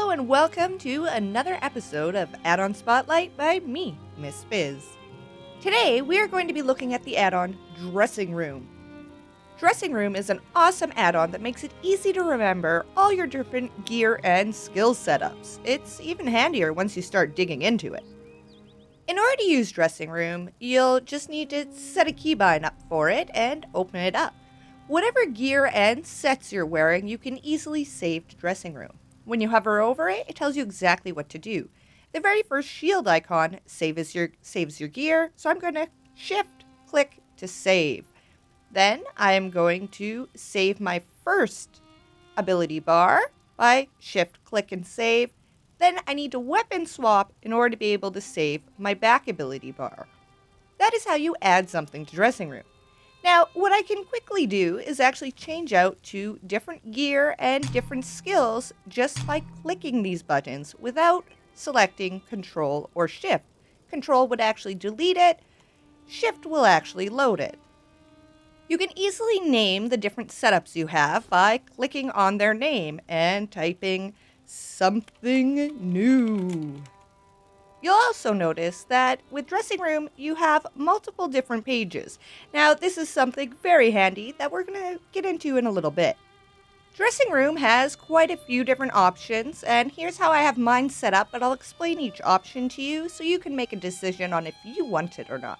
Hello and welcome to another episode of Add-on Spotlight by me, Miss Biz. Today we are going to be looking at the add-on Dressing Room. Dressing Room is an awesome add-on that makes it easy to remember all your different gear and skill setups. It's even handier once you start digging into it. In order to use Dressing Room, you'll just need to set a keybind up for it and open it up. Whatever gear and sets you're wearing, you can easily save to Dressing Room. When you hover over it, it tells you exactly what to do. The very first shield icon saves your gear, so I'm going to shift-click to save. Then I'm going to save my first ability bar by shift-click and save. Then I need to weapon swap in order to be able to save my back ability bar. That is how you add something to Dressing Room. Now, what I can quickly do is actually change out to different gear and different skills just by clicking these buttons without selecting Control or Shift. Control would actually delete it, Shift will actually load it. You can easily name the different setups you have by clicking on their name and typing something new. You'll also notice that with Dressing Room, you have multiple different pages. Now, this is something very handy that we're going to get into in a little bit. Dressing Room has quite a few different options, and here's how I have mine set up, but I'll explain each option to you so you can make a decision on if you want it or not.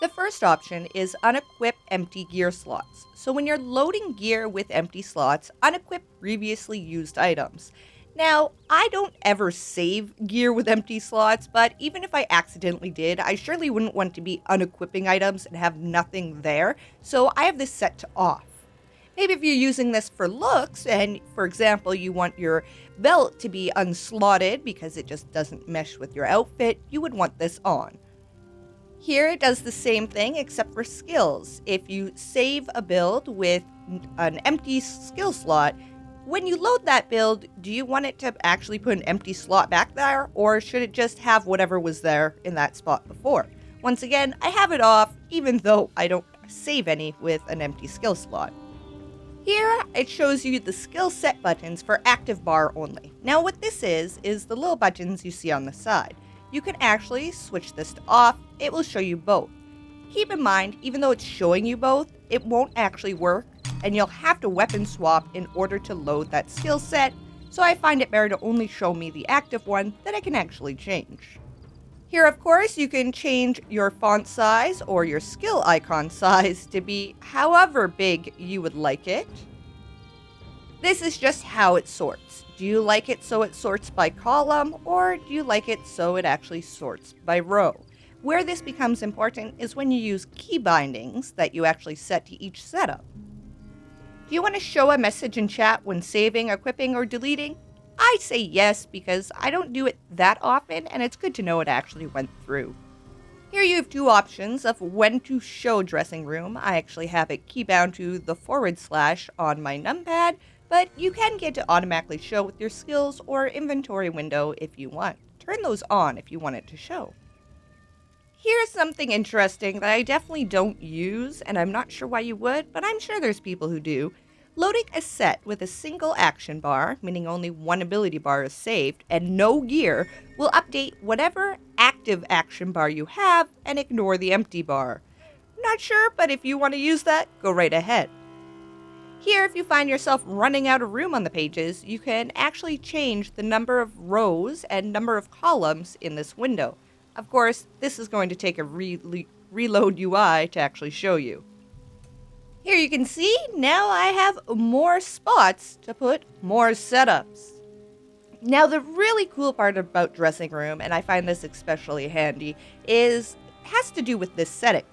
The first option is unequip empty gear slots. So when you're loading gear with empty slots, unequip previously used items. Now, I don't ever save gear with empty slots, but even if I accidentally did, I surely wouldn't want to be unequipping items and have nothing there, so I have this set to off. Maybe if you're using this for looks, and for example, you want your belt to be unslotted because it just doesn't mesh with your outfit, you would want this on. Here it does the same thing except for skills. If you save a build with an empty skill slot, when you load that build, do you want it to actually put an empty slot back there, or should it just have whatever was there in that spot before? Once again, I have it off, even though I don't save any with an empty skill slot. Here, it shows you the skill set buttons for active bar only. Now what this is the little buttons you see on the side. You can actually switch this to off, it will show you both. Keep in mind, even though it's showing you both, it won't actually work, and you'll have to weapon swap in order to load that skill set, so I find it better to only show me the active one that I can actually change. Here, of course, you can change your font size or your skill icon size to be however big you would like it. This is just how it sorts. Do you like it so it sorts by column, or do you like it so it actually sorts by row? Where this becomes important is when you use key bindings that you actually set to each setup. Do you want to show a message in chat when saving, equipping, or deleting? I say yes because I don't do it that often and it's good to know it actually went through. Here you have two options of when to show Dressing Room. I actually have it keybound to the / on my numpad, but you can get to automatically show with your skills or inventory window if you want. Turn those on if you want it to show. Here's something interesting that I definitely don't use, and I'm not sure why you would, but I'm sure there's people who do. Loading a set with a single action bar, meaning only one ability bar is saved, and no gear, will update whatever active action bar you have and ignore the empty bar. Not sure, but if you want to use that, go right ahead. Here, if you find yourself running out of room on the pages, you can actually change the number of rows and number of columns in this window. Of course, this is going to take a reload UI to actually show you. Here you can see, now I have more spots to put more setups. Now the really cool part about Dressing Room, and I find this especially handy, has to do with this setting.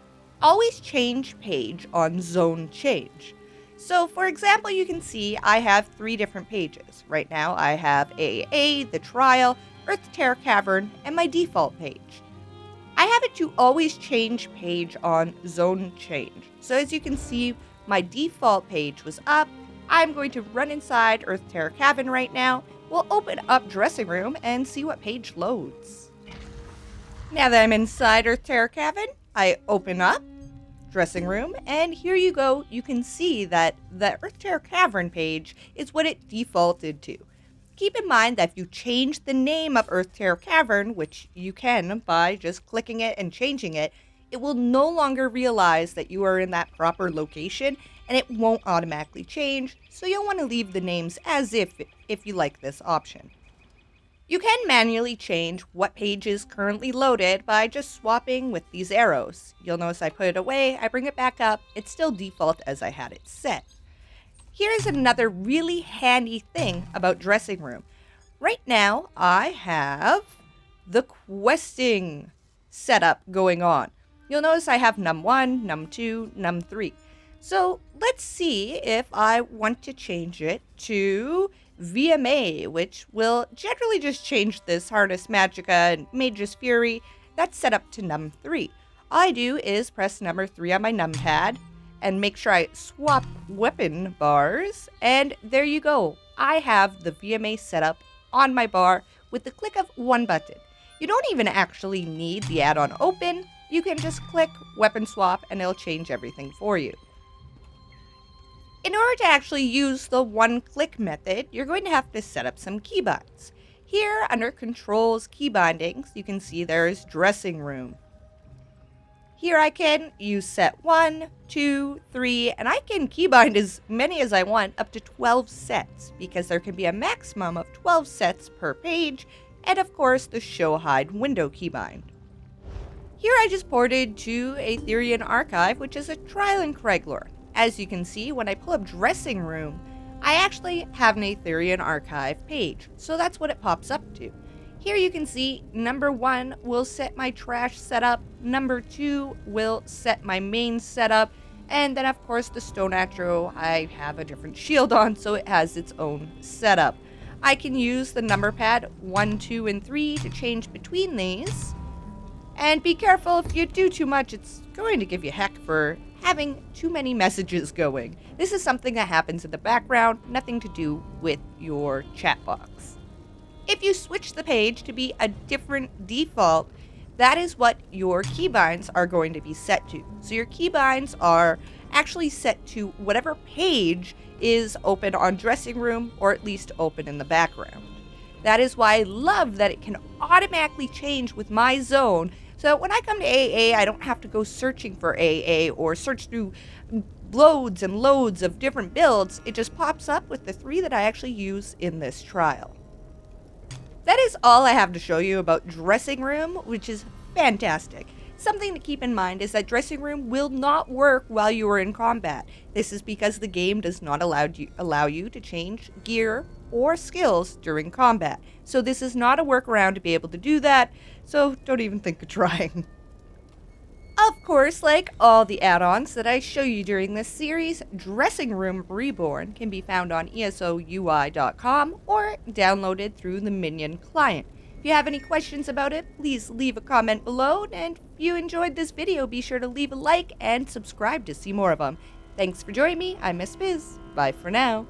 Always change page on zone change. So for example, you can see I have 3 different pages. Right now I have AA, the trial, Earth Terror Cavern, and my default page. I have it to always change page on zone change. So as you can see, my default page was up. I'm going to run inside Earth Terror Cavern right now. We'll open up Dressing Room and see what page loads. Now that I'm inside Earth Terror Cavern, I open up Dressing Room, and here you go. You can see that the Earth Terror Cavern page is what it defaulted to. Keep in mind that if you change the name of Earth Terror Cavern, which you can by just clicking it and changing it, it will no longer realize that you are in that proper location and it won't automatically change, so you'll want to leave the names as if you like this option. You can manually change what page is currently loaded by just swapping with these arrows. You'll notice I put it away, I bring it back up, it's still default as I had it set. Here's another really handy thing about Dressing Room. Right now, I have the questing setup going on. You'll notice I have num1, num2, num3. So let's see if I want to change it to VMA, which will generally just change this Harness Magicka and Mage's Fury. That's set up to num3. All I do is press number 3 on my numpad and make sure I swap weapon bars, and there you go. I have the VMA setup on my bar with the click of one button. You don't even actually need the add-on open. You can just click weapon swap and it'll change everything for you. In order to actually use the one-click method, you're going to have to set up some keybinds. Here, under Controls Key Bindings, you can see there's Dressing Room. Here I can use set 1, 2, 3, and I can keybind as many as I want, up to 12 sets, because there can be a maximum of 12 sets per page, and of course the Show Hide window keybind. Here I just ported to Aetherian Archive, which is a trial in Craiglor. As you can see, when I pull up Dressing Room, I actually have an Aetherian Archive page, so that's what it pops up to. Here you can see number 1 will set my trash setup, number 2 will set my main setup, and then of course the Stone Atro, I have a different shield on, so it has its own setup. I can use the number pad 1, 2, and 3 to change between these. And be careful, if you do too much, it's going to give you heck for having too many messages going. This is something that happens in the background, nothing to do with your chat box. If you switch the page to be a different default, that is what your keybinds are going to be set to. So your keybinds are actually set to whatever page is open on Dressing Room, or at least open in the background. That is why I love that it can automatically change with my zone, so when I come to AA, I don't have to go searching for AA or search through loads and loads of different builds. It just pops up with the 3 that I actually use in this trial. That is all I have to show you about Dressing Room, which is fantastic. Something to keep in mind is that Dressing Room will not work while you are in combat. This is because the game does not allow you to change gear or skills during combat. So this is not a workaround to be able to do that, so don't even think of trying. Of course, like all the add-ons that I show you during this series, Dressing Room Reborn can be found on ESOUI.com or downloaded through the Minion client. If you have any questions about it, please leave a comment below, and if you enjoyed this video, be sure to leave a like and subscribe to see more of them. Thanks for joining me, I'm Miss Biz. Bye for now.